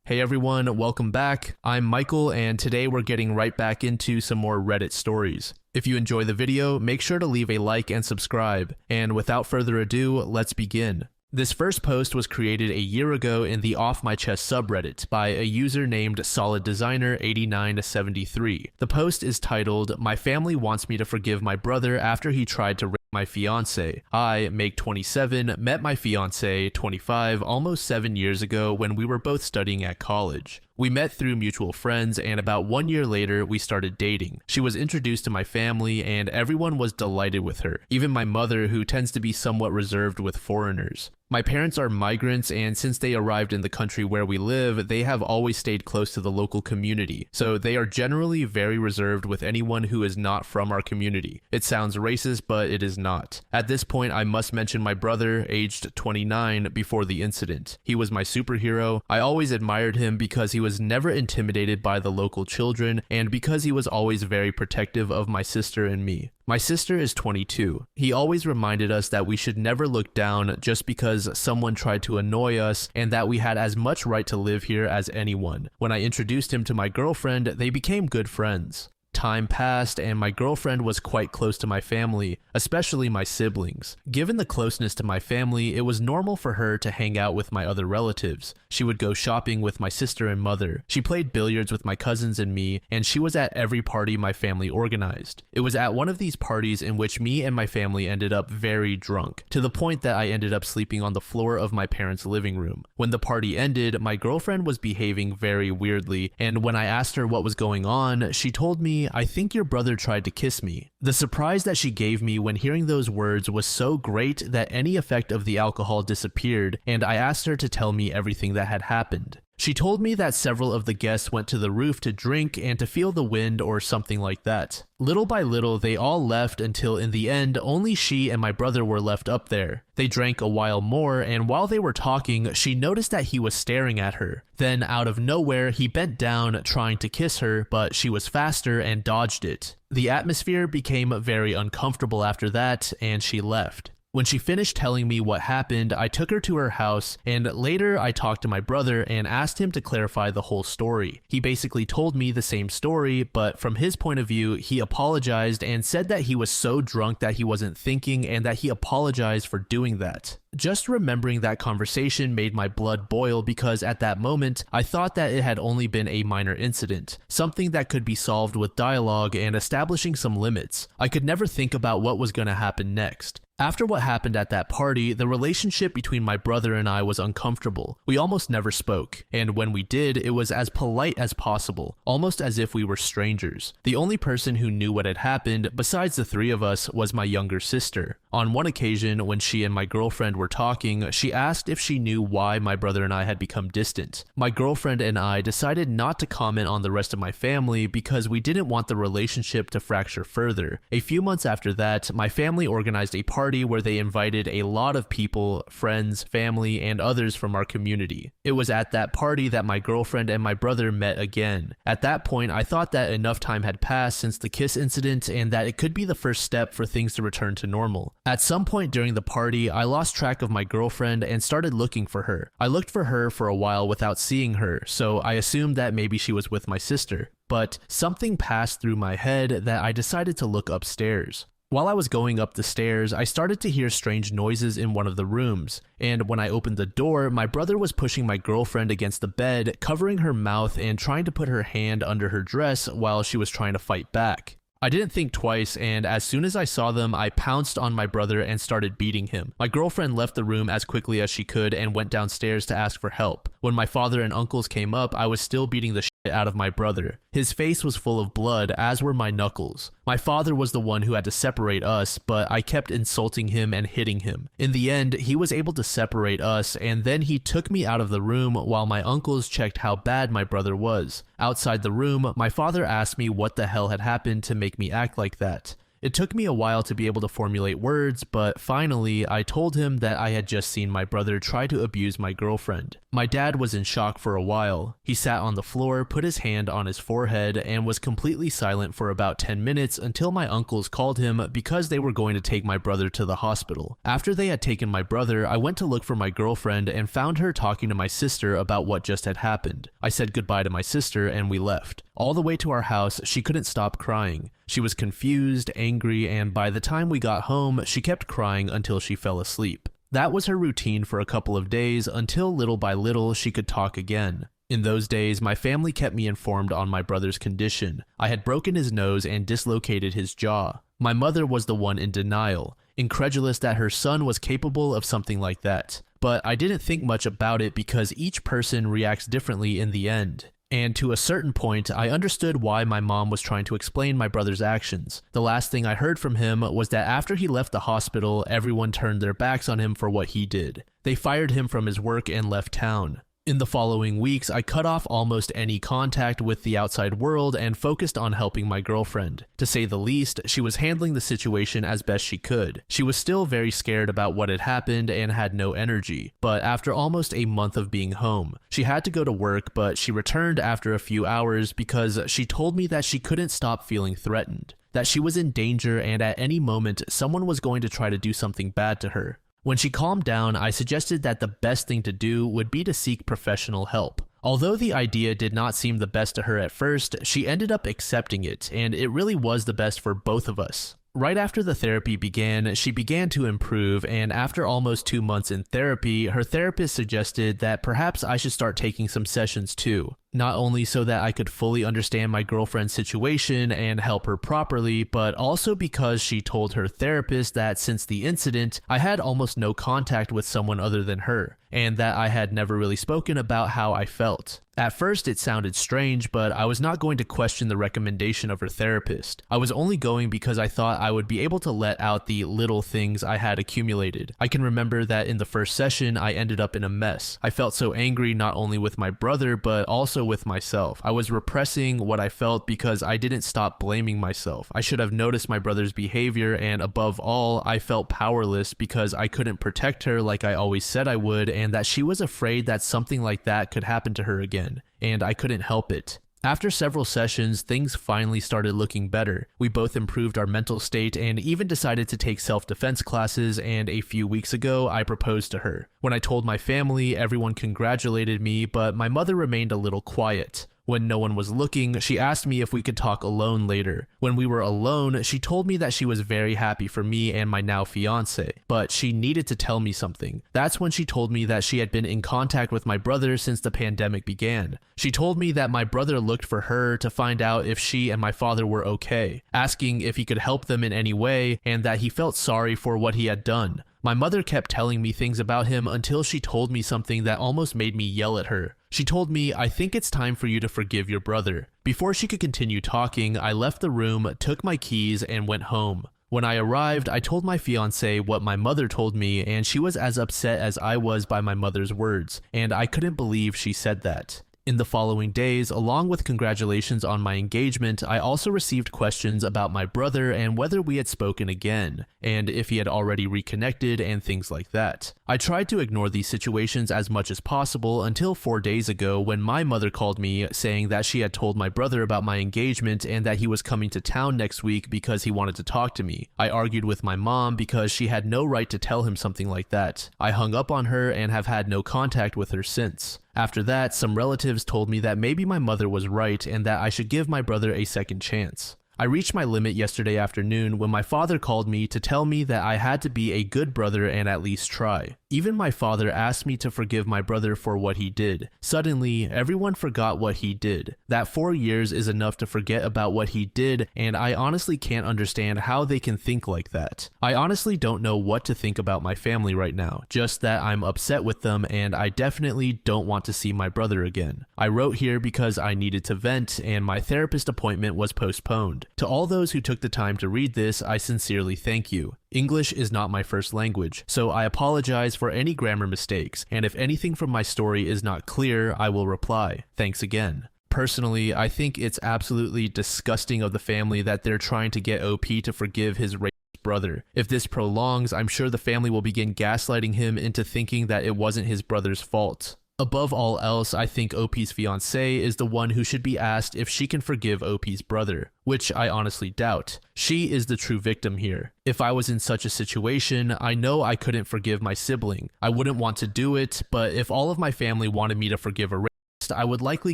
Hey everyone, welcome back. I'm Michael and today we're getting right back into some more Reddit stories. If you enjoy the video, make sure to leave a like and subscribe. And without further ado, let's begin. This first post was created a year ago in the Off My Chest subreddit by a user named SolidDesigner8973. The post is titled, "My family wants me to forgive my brother after he tried to rape my fiance. I, Make 27, met my fiance, 25, almost 7 years ago when we were both studying at college. We met through mutual friends, and about 1 year later, we started dating. She was introduced to my family, and everyone was delighted with her, even my mother, who tends to be somewhat reserved with foreigners. My parents are migrants, and since they arrived in the country where we live, they have always stayed close to the local community, so they are generally very reserved with anyone who is not from our community. It sounds racist, but it is not. At this point, I must mention my brother, aged 29, before the incident. He was my superhero. I always admired him because he was never intimidated by the local children, and because he was always very protective of my sister and me. My sister is 22. He always reminded us that we should never look down just because someone tried to annoy us and that we had as much right to live here as anyone. When I introduced him to my girlfriend, they became good friends. Time passed and my girlfriend was quite close to my family, especially my siblings. Given the closeness to my family, it was normal for her to hang out with my other relatives. She would go shopping with my sister and mother. She played billiards with my cousins and me, and she was at every party my family organized. It was at one of these parties in which me and my family ended up very drunk, to the point that I ended up sleeping on the floor of my parents' living room. When the party ended, my girlfriend was behaving very weirdly, and when I asked her what was going on, she told me, "I think your brother tried to kiss me." The surprise that she gave me when hearing those words was so great that any effect of the alcohol disappeared, and I asked her to tell me everything that had happened. She told me that several of the guests went to the roof to drink and to feel the wind or something like that. Little by little, they all left until in the end, only she and my brother were left up there. They drank a while more, and while they were talking, she noticed that he was staring at her. Then, out of nowhere, he bent down trying to kiss her, but she was faster and dodged it. The atmosphere became very uncomfortable after that, and she left. When she finished telling me what happened, I took her to her house, and later I talked to my brother and asked him to clarify the whole story. He basically told me the same story, but from his point of view, he apologized and said that he was so drunk that he wasn't thinking and that he apologized for doing that. Just remembering that conversation made my blood boil because at that moment, I thought that it had only been a minor incident, something that could be solved with dialogue and establishing some limits. I could never think about what was going to happen next. After what happened at that party, the relationship between my brother and I was uncomfortable. We almost never spoke, and when we did, it was as polite as possible, almost as if we were strangers. The only person who knew what had happened, besides the three of us, was my younger sister. On one occasion, when she and my girlfriend were talking, she asked if she knew why my brother and I had become distant. My girlfriend and I decided not to comment on the rest of my family because we didn't want the relationship to fracture further. A few months after that, my family organized a party where they invited a lot of people, friends, family, and others from our community. It was at that party that my girlfriend and my brother met again. At that point, I thought that enough time had passed since the kiss incident and that it could be the first step for things to return to normal. At some point during the party, I lost track of my girlfriend and started looking for her. I looked for her for a while without seeing her, so I assumed that maybe she was with my sister. But something passed through my head that I decided to look upstairs. While I was going up the stairs, I started to hear strange noises in one of the rooms, and when I opened the door, my brother was pushing my girlfriend against the bed, covering her mouth and trying to put her hand under her dress while she was trying to fight back. I didn't think twice, and as soon as I saw them, I pounced on my brother and started beating him. My girlfriend left the room as quickly as she could and went downstairs to ask for help. When my father and uncles came up, I was still beating the shit out of my brother. His face was full of blood, as were my knuckles. My father was the one who had to separate us, but I kept insulting him and hitting him. In the end, he was able to separate us, and then he took me out of the room while my uncles checked how bad my brother was. Outside the room, my father asked me what the hell had happened to make me act like that. It took me a while to be able to formulate words, but finally, I told him that I had just seen my brother try to abuse my girlfriend. My dad was in shock for a while. He sat on the floor, put his hand on his forehead, and was completely silent for about 10 minutes until my uncles called him because they were going to take my brother to the hospital. After they had taken my brother, I went to look for my girlfriend and found her talking to my sister about what just had happened. I said goodbye to my sister and we left. All the way to our house, she couldn't stop crying. She was confused, angry, and by the time we got home, she kept crying until she fell asleep. That was her routine for a couple of days until little by little she could talk again. In those days, my family kept me informed on my brother's condition. I had broken his nose and dislocated his jaw. My mother was the one in denial, incredulous that her son was capable of something like that. But I didn't think much about it because each person reacts differently in the end. And to a certain point, I understood why my mom was trying to explain my brother's actions. The last thing I heard from him was that after he left the hospital, everyone turned their backs on him for what he did. They fired him from his work and left town. In the following weeks, I cut off almost any contact with the outside world and focused on helping my girlfriend. To say the least, she was handling the situation as best she could. She was still very scared about what had happened and had no energy, but after almost a month of being home, she had to go to work, but she returned after a few hours because she told me that she couldn't stop feeling threatened, that she was in danger and at any moment someone was going to try to do something bad to her. When she calmed down, I suggested that the best thing to do would be to seek professional help. Although the idea did not seem the best to her at first, she ended up accepting it, and it really was the best for both of us. Right after the therapy began, she began to improve, and after almost 2 months in therapy, her therapist suggested that perhaps I should start taking some sessions too. Not only so that I could fully understand my girlfriend's situation and help her properly, but also because she told her therapist that since the incident, I had almost no contact with someone other than her, and that I had never really spoken about how I felt. At first it sounded strange, but I was not going to question the recommendation of her therapist. I was only going because I thought I would be able to let out the little things I had accumulated. I can remember that in the first session I ended up in a mess. I felt so angry not only with my brother, but also with myself. I was repressing what I felt because I didn't stop blaming myself. I should have noticed my brother's behavior, and above all, I felt powerless because I couldn't protect her like I always said I would, and that she was afraid that something like that could happen to her again, and I couldn't help it. After several sessions, things finally started looking better. We both improved our mental state and even decided to take self-defense classes, and a few weeks ago, I proposed to her. When I told my family, everyone congratulated me, but my mother remained a little quiet. When no one was looking, she asked me if we could talk alone later. When we were alone, she told me that she was very happy for me and my now fiance, but she needed to tell me something. That's when she told me that she had been in contact with my brother since the pandemic began. She told me that my brother looked for her to find out if she and my father were okay, asking if he could help them in any way, and that he felt sorry for what he had done. My mother kept telling me things about him until she told me something that almost made me yell at her. She told me, "I think it's time for you to forgive your brother." Before she could continue talking, I left the room, took my keys, and went home. When I arrived, I told my fiance what my mother told me, and she was as upset as I was by my mother's words, and I couldn't believe she said that. In the following days, along with congratulations on my engagement, I also received questions about my brother and whether we had spoken again, and if he had already reconnected and things like that. I tried to ignore these situations as much as possible until 4 days ago when my mother called me saying that she had told my brother about my engagement and that he was coming to town next week because he wanted to talk to me. I argued with my mom because she had no right to tell him something like that. I hung up on her and have had no contact with her since. After that, some relatives told me that maybe my mother was right and that I should give my brother a second chance. I reached my limit yesterday afternoon when my father called me to tell me that I had to be a good brother and at least try. Even my father asked me to forgive my brother for what he did. Suddenly, everyone forgot what he did. That 4 years is enough to forget about what he did, and I honestly can't understand how they can think like that. I honestly don't know what to think about my family right now, just that I'm upset with them and I definitely don't want to see my brother again. I wrote here because I needed to vent and my therapist appointment was postponed. To all those who took the time to read this, I sincerely thank you. English is not my first language, so I apologize for any grammar mistakes, and if anything from my story is not clear, I will reply. Thanks again. Personally, I think it's absolutely disgusting of the family that they're trying to get OP to forgive his rapist brother. If this prolongs, I'm sure the family will begin gaslighting him into thinking that it wasn't his brother's fault. Above all else, I think OP's fiancée is the one who should be asked if she can forgive OP's brother, which I honestly doubt. She is the true victim here. If I was in such a situation, I know I couldn't forgive my sibling. I wouldn't want to do it, but if all of my family wanted me to forgive a rapist, I would likely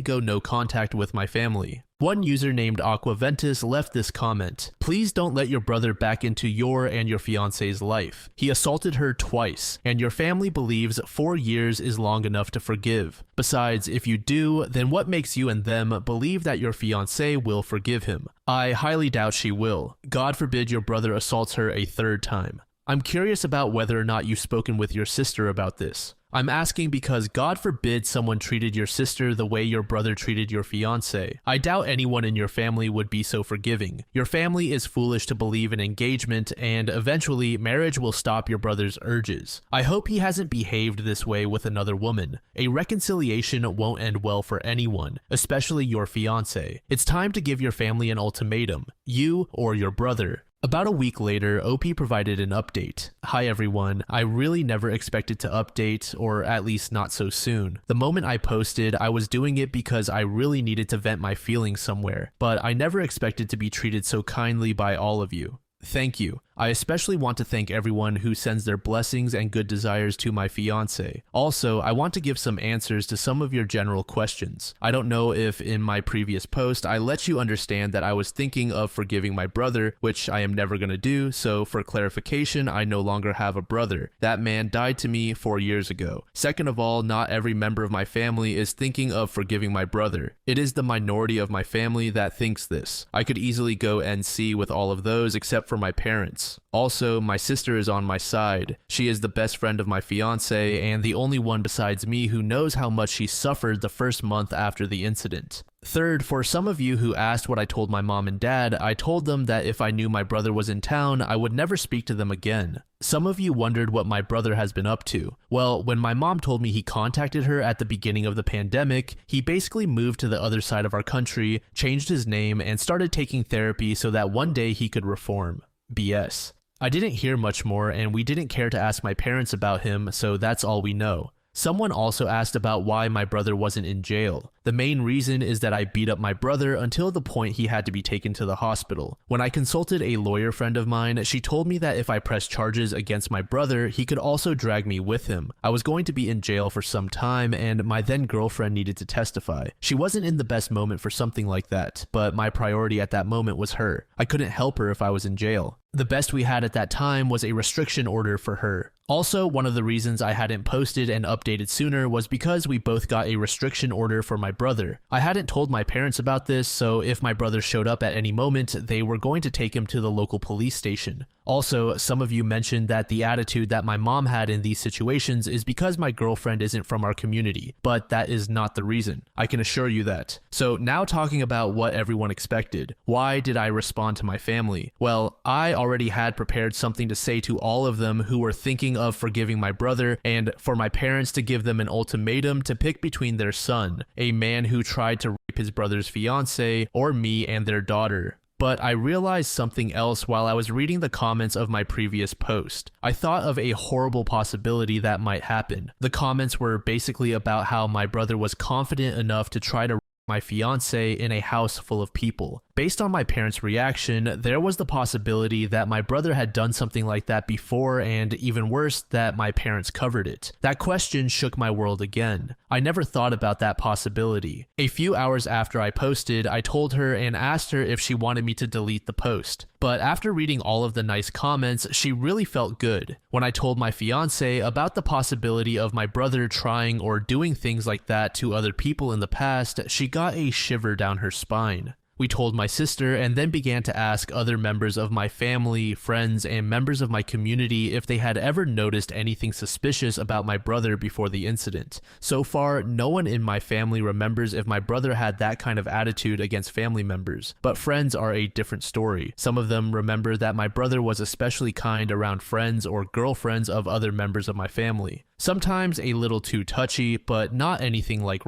go no contact with my family. One user named Aquaventus left this comment: "Please don't let your brother back into your and your fiance's life. He assaulted her twice, and your family believes 4 years is long enough to forgive. Besides, if you do, then what makes you and them believe that your fiancée will forgive him? I highly doubt she will. God forbid your brother assaults her a third time." I'm curious about whether or not you've spoken with your sister about this. I'm asking because God forbid someone treated your sister the way your brother treated your fiancé. I doubt anyone in your family would be so forgiving. Your family is foolish to believe in engagement, and eventually marriage will stop your brother's urges. I hope he hasn't behaved this way with another woman. A reconciliation won't end well for anyone, especially your fiancé. It's time to give your family an ultimatum, you or your brother. About a week later, OP provided an update. "Hi everyone, I really never expected to update, or at least not so soon. The moment I posted, I was doing it because I really needed to vent my feelings somewhere, but I never expected to be treated so kindly by all of you. Thank you. I especially want to thank everyone who sends their blessings and good desires to my fiancé. Also, I want to give some answers to some of your general questions. I don't know if in my previous post I let you understand that I was thinking of forgiving my brother, which I am never going to do, so for clarification, I no longer have a brother. That man died to me 4 years ago. Second of all, not every member of my family is thinking of forgiving my brother. It is the minority of my family that thinks this. I could easily go NC with all of those except for my parents. Also, my sister is on my side. She is the best friend of my fiancé and the only one besides me who knows how much she suffered the first month after the incident. Third, for some of you who asked what I told my mom and dad, I told them that if I knew my brother was in town, I would never speak to them again. Some of you wondered what my brother has been up to. Well, when my mom told me he contacted her at the beginning of the pandemic, he basically moved to the other side of our country, changed his name, and started taking therapy so that one day he could reform. BS. I didn't hear much more, and we didn't care to ask my parents about him, so that's all we know. Someone also asked about why my brother wasn't in jail. The main reason is that I beat up my brother until the point he had to be taken to the hospital. When I consulted a lawyer friend of mine, she told me that if I pressed charges against my brother, he could also drag me with him. I was going to be in jail for some time, and my then girlfriend needed to testify. She wasn't in the best moment for something like that, but my priority at that moment was her. I couldn't help her if I was in jail. The best we had at that time was a restriction order for her. Also, one of the reasons I hadn't posted and updated sooner was because we both got a restriction order for my brother. I hadn't told my parents about this, so if my brother showed up at any moment, they were going to take him to the local police station. Also, some of you mentioned that the attitude that my mom had in these situations is because my girlfriend isn't from our community, but that is not the reason. I can assure you that. So now talking about what everyone expected. Why did I respond to my family? Well, I already had prepared something to say to all of them who were thinking of forgiving my brother, and for my parents to give them an ultimatum to pick between their son, a man who tried to rape his brother's fiancée, or me and their daughter. But I realized something else while I was reading the comments of my previous post. I thought of a horrible possibility that might happen. The comments were basically about how my brother was confident enough to try to rape my fiancée in a house full of people. Based on my parents' reaction, there was the possibility that my brother had done something like that before, and even worse, that my parents covered it. That question shook my world again. I never thought about that possibility. A few hours after I posted, I told her and asked her if she wanted me to delete the post. But after reading all of the nice comments, she really felt good. When I told my fiancé about the possibility of my brother trying or doing things like that to other people in the past, she got a shiver down her spine. We told my sister and then began to ask other members of my family, friends, and members of my community if they had ever noticed anything suspicious about my brother before the incident. So far, no one in my family remembers if my brother had that kind of attitude against family members, but friends are a different story. Some of them remember that my brother was especially kind around friends or girlfriends of other members of my family. Sometimes a little too touchy, but not anything like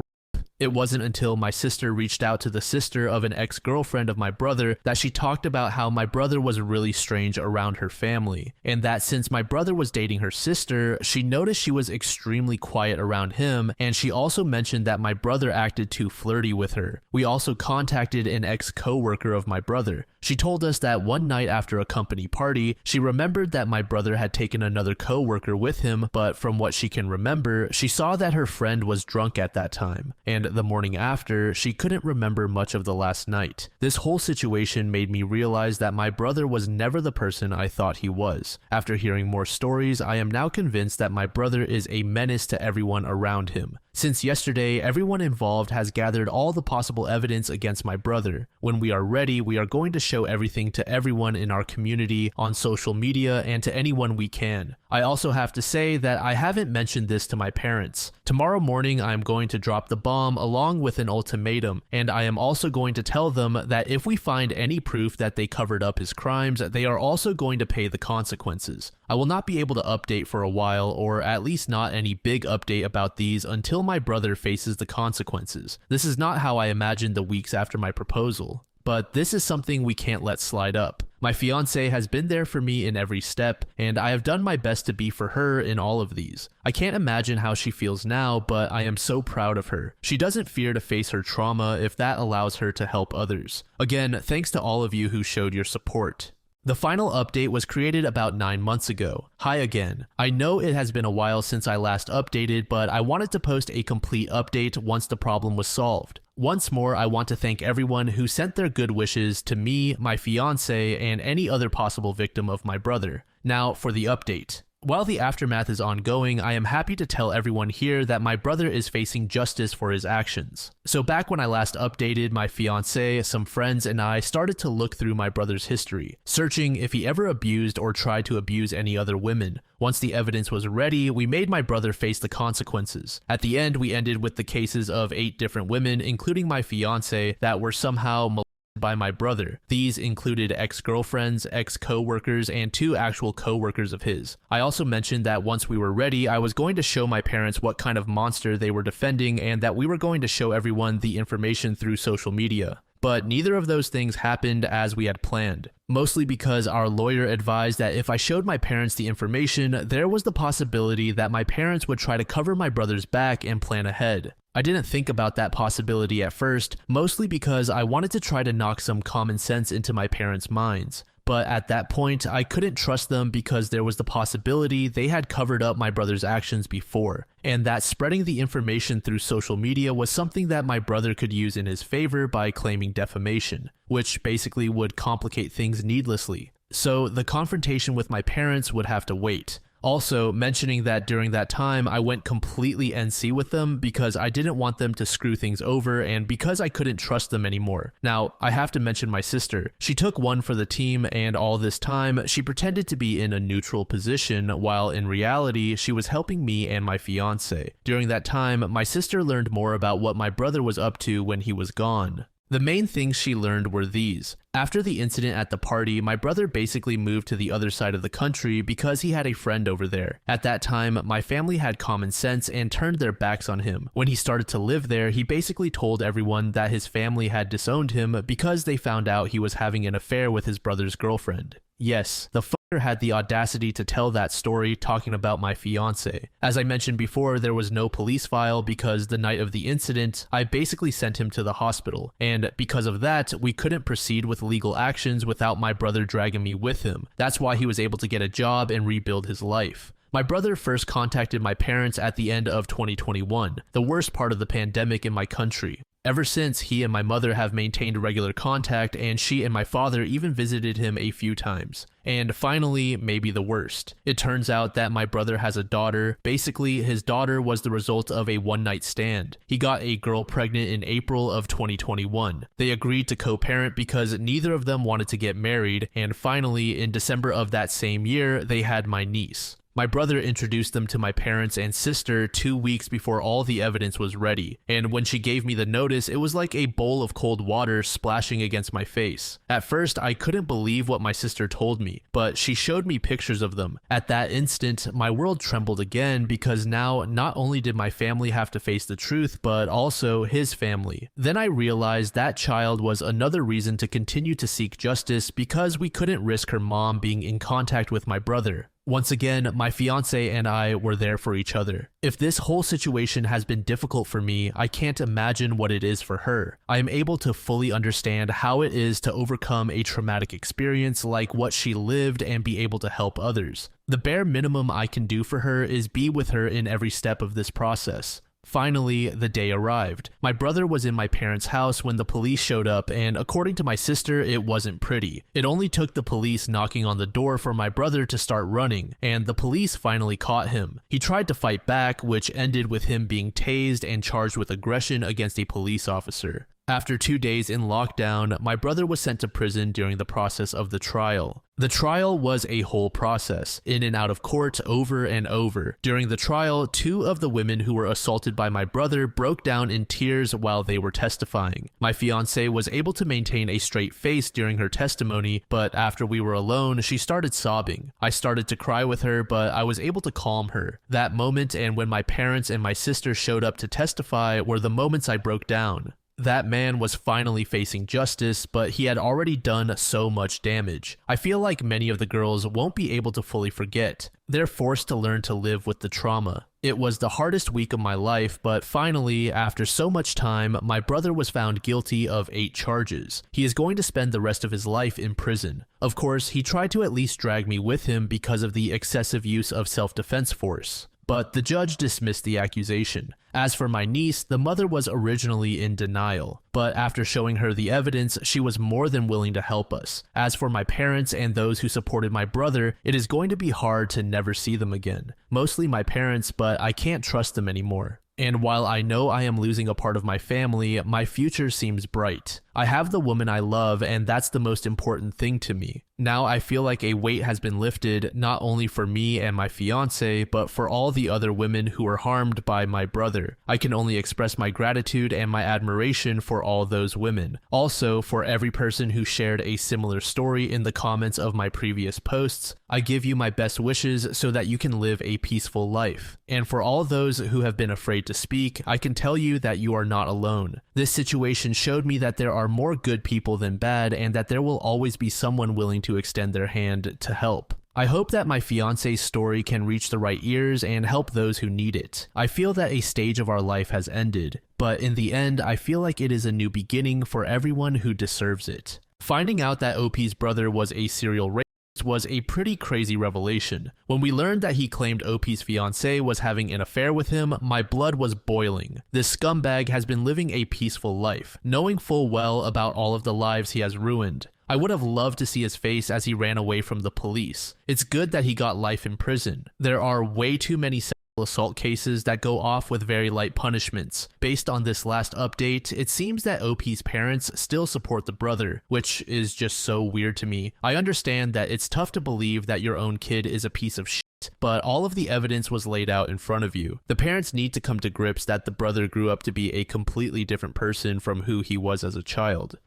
It wasn't until my sister reached out to the sister of an ex-girlfriend of my brother that she talked about how my brother was really strange around her family, and that since my brother was dating her sister, she noticed she was extremely quiet around him, and she also mentioned that my brother acted too flirty with her. We also contacted an ex-co-worker of my brother. She told us that one night after a company party, she remembered that my brother had taken another co-worker with him, but from what she can remember, she saw that her friend was drunk at that time, and the morning after, she couldn't remember much of the last night. This whole situation made me realize that my brother was never the person I thought he was. After hearing more stories, I am now convinced that my brother is a menace to everyone around him. Since yesterday, everyone involved has gathered all the possible evidence against my brother. When we are ready, we are going to show everything to everyone in our community, on social media, and to anyone we can. I also have to say that I haven't mentioned this to my parents. Tomorrow morning, I am going to drop the bomb along with an ultimatum, and I am also going to tell them that if we find any proof that they covered up his crimes, they are also going to pay the consequences. I will not be able to update for a while, or at least not any big update about these until my brother faces the consequences. This is not how I imagined the weeks after my proposal. But this is something we can't let slide up. My fiance has been there for me in every step, and I have done my best to be for her in all of these. I can't imagine how she feels now, but I am so proud of her. She doesn't fear to face her trauma if that allows her to help others. Again, thanks to all of you who showed your support. The final update was created about 9 months ago. Hi again. I know it has been a while since I last updated, but I wanted to post a complete update once the problem was solved. Once more, I want to thank everyone who sent their good wishes to me, my fiance, and any other possible victim of my brother. Now for the update. While the aftermath is ongoing, I am happy to tell everyone here that my brother is facing justice for his actions. So back when I last updated, my fiance, some friends, and I started to look through my brother's history, searching if he ever abused or tried to abuse any other women. Once the evidence was ready, we made my brother face the consequences. At the end, we ended with the cases of 8 different women, including my fiance, that were somehow molested by my brother. These included ex-girlfriends, ex-co-workers, and 2 actual co-workers of his. I also mentioned that once we were ready, I was going to show my parents what kind of monster they were defending, and that we were going to show everyone the information through social media. But neither of those things happened as we had planned. Mostly because our lawyer advised that if I showed my parents the information, there was the possibility that my parents would try to cover my brother's back and plan ahead. I didn't think about that possibility at first, mostly because I wanted to try to knock some common sense into my parents' minds. But at that point, I couldn't trust them because there was the possibility they had covered up my brother's actions before, and that spreading the information through social media was something that my brother could use in his favor by claiming defamation, which basically would complicate things needlessly. So the confrontation with my parents would have to wait. Also, mentioning that during that time, I went completely NC with them because I didn't want them to screw things over and because I couldn't trust them anymore. Now, I have to mention my sister. She took one for the team, and all this time, she pretended to be in a neutral position, while in reality, she was helping me and my fiance. During that time, my sister learned more about what my brother was up to when he was gone. The main things she learned were these. After the incident at the party, my brother basically moved to the other side of the country because he had a friend over there. At that time, my family had common sense and turned their backs on him. When he started to live there, he basically told everyone that his family had disowned him because they found out he was having an affair with his brother's girlfriend. Yes, the fucker had the audacity to tell that story talking about my fiance. As I mentioned before, there was no police file because the night of the incident, I basically sent him to the hospital, and because of that, we couldn't proceed with legal actions without my brother dragging me with him. That's why he was able to get a job and rebuild his life. My brother first contacted my parents at the end of 2021, the worst part of the pandemic in my country. Ever since, he and my mother have maintained regular contact, and she and my father even visited him a few times. And finally, maybe the worst. It turns out that my brother has a daughter. Basically, his daughter was the result of a one-night stand. He got a girl pregnant in April of 2021. They agreed to co-parent because neither of them wanted to get married, and finally, in December of that same year, they had my niece. My brother introduced them to my parents and sister 2 weeks before all the evidence was ready, and when she gave me the notice, it was like a bowl of cold water splashing against my face. At first, I couldn't believe what my sister told me, but she showed me pictures of them. At that instant, my world trembled again because now not only did my family have to face the truth, but also his family. Then I realized that child was another reason to continue to seek justice because we couldn't risk her mom being in contact with my brother. Once again, my fiance and I were there for each other. If this whole situation has been difficult for me, I can't imagine what it is for her. I am able to fully understand how it is to overcome a traumatic experience like what she lived and be able to help others. The bare minimum I can do for her is be with her in every step of this process. Finally, the day arrived. My brother was in my parents' house when the police showed up, and according to my sister, it wasn't pretty. It only took the police knocking on the door for my brother to start running, and the police finally caught him. He tried to fight back, which ended with him being tased and charged with aggression against a police officer. After 2 days in lockdown, my brother was sent to prison during the process of the trial. The trial was a whole process, in and out of court over and over. During the trial, 2 of the women who were assaulted by my brother broke down in tears while they were testifying. My fiance was able to maintain a straight face during her testimony, but after we were alone, she started sobbing. I started to cry with her, but I was able to calm her. That moment and when my parents and my sister showed up to testify were the moments I broke down. That man was finally facing justice, but he had already done so much damage. I feel like many of the girls won't be able to fully forget. They're forced to learn to live with the trauma. It was the hardest week of my life, but finally, after so much time, my brother was found guilty of 8 charges. He is going to spend the rest of his life in prison. Of course, he tried to at least drag me with him because of the excessive use of self-defense force. But the judge dismissed the accusation. As for my niece, the mother was originally in denial, but after showing her the evidence, she was more than willing to help us. As for my parents and those who supported my brother, it is going to be hard to never see them again. Mostly my parents, but I can't trust them anymore. And while I know I am losing a part of my family, my future seems bright. I have the woman I love, and that's the most important thing to me. Now I feel like a weight has been lifted, not only for me and my fiance, but for all the other women who were harmed by my brother. I can only express my gratitude and my admiration for all those women. Also, for every person who shared a similar story in the comments of my previous posts, I give you my best wishes so that you can live a peaceful life. And for all those who have been afraid to speak, I can tell you that you are not alone. This situation showed me that there are more good people than bad, and that there will always be someone willing to extend their hand to help. I hope that my fiance's story can reach the right ears and help those who need it. I feel that a stage of our life has ended, but in the end, I feel like it is a new beginning for everyone who deserves it. Finding out that OP's brother was a serial rapist was a pretty crazy revelation. When we learned that he claimed OP's fiancée was having an affair with him, my blood was boiling. This scumbag has been living a peaceful life, knowing full well about all of the lives he has ruined. I would have loved to see his face as he ran away from the police. It's good that he got life in prison. There are way too many sexual assault cases that go off with very light punishments. Based on this last update, it seems that OP's parents still support the brother, which is just so weird to me. I understand that it's tough to believe that your own kid is a piece of shit, but all of the evidence was laid out in front of you. The parents need to come to grips that the brother grew up to be a completely different person from who he was as a child.